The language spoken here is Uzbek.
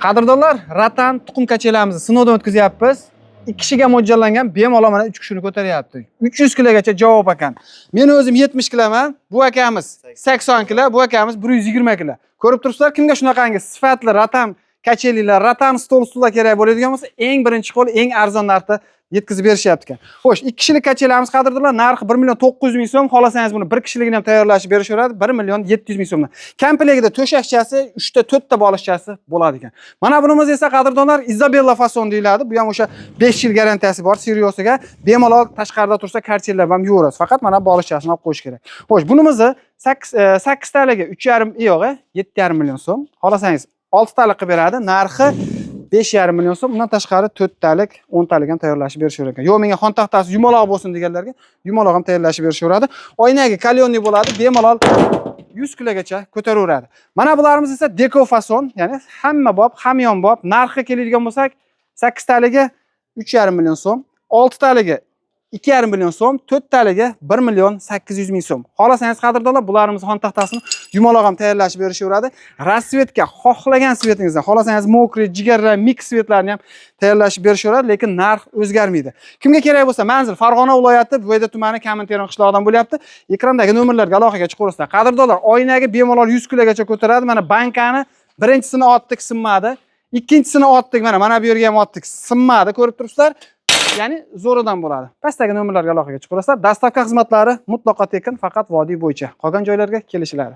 Qadrdonlar, Ratan tuxum kachelarimizni sinovdan o'tkazyapmiz. 2 kishiga mo'ljallangan, bemalol mana 3 kishini ko'taryapti. 300 kilogacha javob ekan. Men o'zim 70 kiloman, bu akamiz 80 kilo, bu akamiz 120 kilo. Ko'rib turibsizlar, kimga shunaqangi sifatli Ratan kachelilar, Ratan stol-stullar kerak bo'ladigan bo'lsa, eng birinchi qo'l, eng arzon narxda yetkazib berishyapti ekan. Xo'sh, 2 kishilik kachelarimiz qadrdonlar, narxi 1.900.000 so'm, xolasangiz buni 1 kishiligini ham tayyorlashib berishaveradi, 1.700.000 so'mdan. Komplektida to'shakchasi, 3 ta 4 ta bolishchasi bo'ladi ekan. Mana bunimiz esa qadrdonlar Isabella fason deyiladi. Bu ham o'sha 5 yil garantiyasi bor Siriosiga. Bemalol tashqarida tursa kartellab ham yuvorasiz. Faqat mana bolishchasini olib qo'yish kerak. Xo'sh, bunimizni 8 taliga 3,5 yo'g'i 7,5 million so'm. Xolasangiz 6 talik qilib beradi. Narxi 5,5 million so'm. Undan tashqari 4 talik, 10 talik ham tayyorlashib berishaver ekan. Yo'q, menga xon taxtasi yumaloq bo'lsin deganlarga yumaloq ham tayyorlashib berishaveradi. Oynagi kalyonli bo'ladi, bemalol 100 kilogacha ko'taraveradi. Mana bularimiz esa deko fason, ya'ni hamma bob, hamyon bob. Narxiga keladigan bo'lsak, 8 taliga 3,5 million so'm, 6 taliga 2,5 million so'm, 4 taliga 1.800.000 so'm. Xolasangiz qadrdonlar, bularimiz xon taxtasini yumaloq ham tayyorlashib berishaveradi. Rasvetga xohlagan svetingizdan, xolasangiz mokriy, jigarra, mix svetlarni ham tayyorlashib berishaveradi, lekin narx o'zgarmaydi. Kimga kerak bo'lsa, manzil Farg'ona viloyati, Buvayda tumani, Kaminteron qishlog'idan bo'lyapti. Ekrandagi nomerlarga aloqaga chiqaverasizlar. Qadrdonlar, oynaga bemalol 100 kilogacha ko'taradi. Mana bankani birinchisini otdik, sinmadi. Ikkinchisini otdik, mana bu yerga ham otdik, sinmadi, ko'rib turibsizlar. Ya'ni zo'ridan bo'ladi. Pastdagi nomerlarga aloqaga chiqaverasizlar. Dastavka xizmatlari mutlaqo tekin, faqat vodiy bo'yicha. Qolgan joylarga kelishiladi.